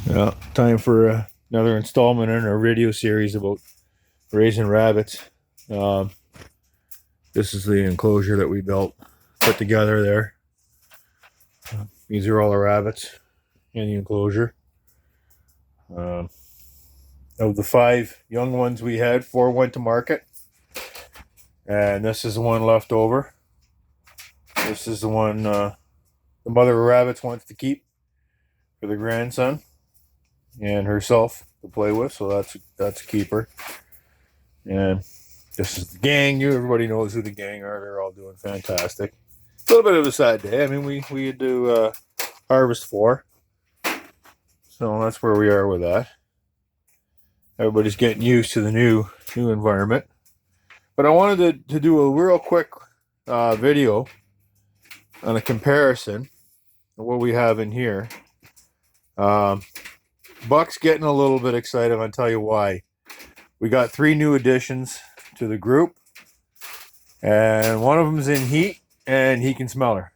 Yeah, time for another installment in our video series about raising rabbits. Um, this is the enclosure that we put together there. These are all the rabbits in the enclosure. Um, of the 5 young ones we had, 4 went to market, and this is the one left over. This is the one the mother of rabbits wants to keep for the grandson and herself to play with, so that's a keeper. And this is the gang. Everybody knows who the gang are. They're all doing fantastic. A little bit of a sad day. I mean, we do harvest 4, so that's where we are with that. Everybody's getting used to the new environment. But I wanted to do a real quick video on a comparison of what we have in here. Buck's getting a little bit excited. I'll tell you why. We got 3 new additions to the group, and one of them's in heat, and he can smell her.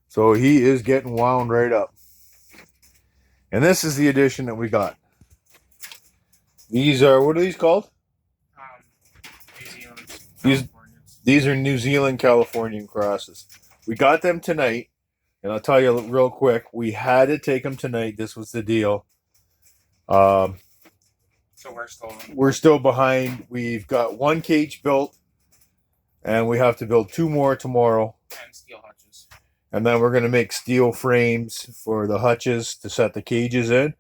So he is getting wound right up. And this is the addition that we got. These are, what are these called? These are New Zealand Californian crosses. We got them tonight, and I'll tell you real quick, we had to take them tonight. This was the deal. So we're still behind. We've got 1 cage built, and we have to build 2 more tomorrow. And steel hutches. And then we're going to make steel frames for the hutches to set the cages in.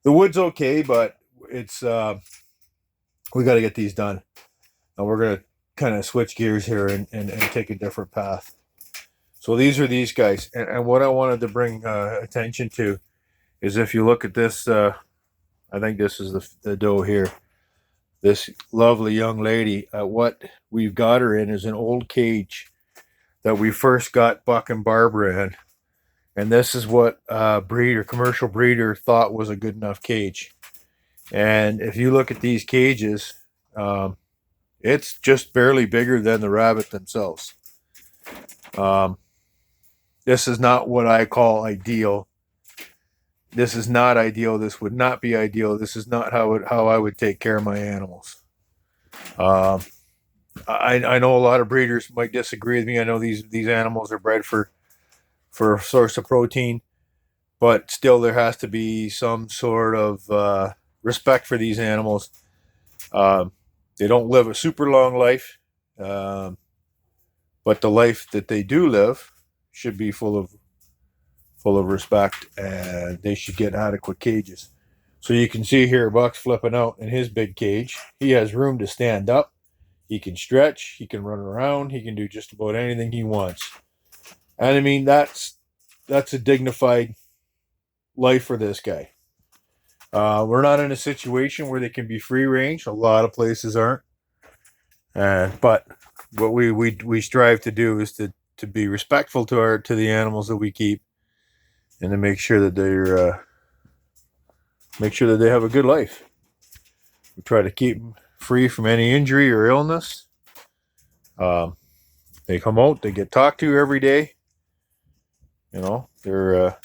The wood's okay, but it's we got to get these done. And we're going to kind of switch gears here and take a different path. So these are these guys. And what I wanted to bring attention to is, if you look at this, I think this is the doe here. This lovely young lady, what we've got her in is an old cage that we first got Buck and Barbara in. And this is what commercial breeder thought was a good enough cage. And if you look at these cages, it's just barely bigger than the rabbit themselves. This is not what I call ideal. This is not ideal. This would not be ideal. This is not how I would take care of my animals. I know a lot of breeders might disagree with me. I know these animals are bred for a source of protein, but still there has to be some sort of respect for these animals. They don't live a super long life, but the life that they do live should be full of respect, and they should get adequate cages. So you can see here, Buck's flipping out in his big cage. He has room to stand up. He can stretch. He can run around. He can do just about anything he wants. And I mean, that's a dignified life for this guy. We're not in a situation where they can be free range. A lot of places aren't. But what we strive to do is to be respectful to the animals that we keep, and to make sure that they have a good life. We try to keep them free from any injury or illness. They come out, they get talked to every day. You know, they're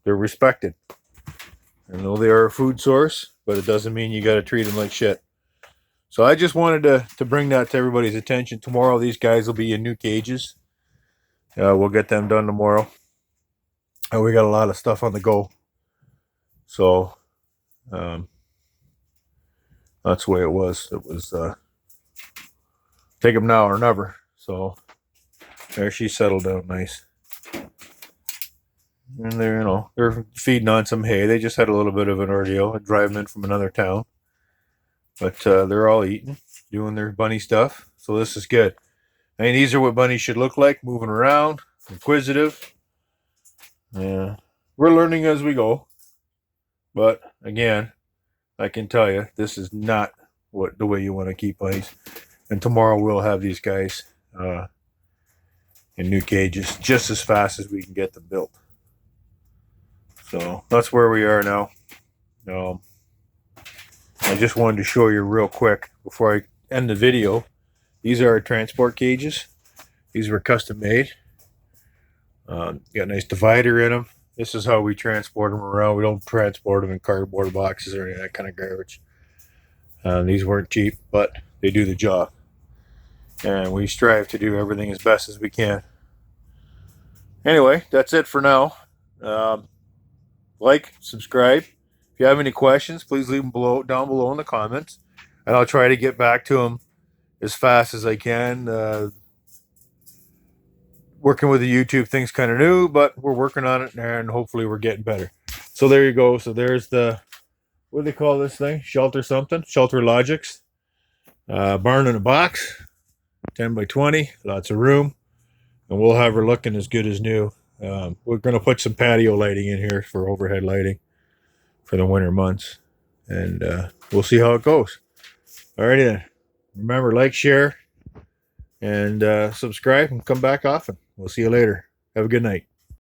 respected. I know they are a food source, but it doesn't mean you got to treat them like shit. So I just wanted to bring that to everybody's attention. Tomorrow, these guys will be in new cages. We'll get them done tomorrow. We got a lot of stuff on the go. So that's the way it was. It was take them now or never. So there, she settled down nice. And they're feeding on some hay. They just had a little bit of an ordeal. I drive them in from another town. But they're all eating, doing their bunny stuff. So this is good. I mean, these are what bunnies should look like, moving around, inquisitive. Yeah, we're learning as we go. But again, I can tell you, this is not the way you want to keep bunnies. And tomorrow we'll have these guys in new cages just as fast as we can get them built. So that's where we are now. I just wanted to show you real quick before I end the video. These are our transport cages. These were custom made. Got a nice divider in them. This is how we transport them around. We don't transport them in cardboard boxes or any of that kind of garbage. These weren't cheap, but they do the job. And we strive to do everything as best as we can. Anyway, that's it for now. Like, subscribe. If you have any questions, please leave them down below in the comments. And I'll try to get back to them as fast as I can. Working with the YouTube thing's kind of new, but we're working on it, and hopefully we're getting better. So there you go. So there's the, what do they call this thing? Shelter something? Shelter Logics. Barn in a box. 10 by 20. Lots of room. And we'll have her looking as good as new. We're going to put some patio lighting in here for overhead lighting for the winter months. And we'll see how it goes. Alrighty then. Remember, like, share, and subscribe, and come back often. We'll see you later. Have a good night.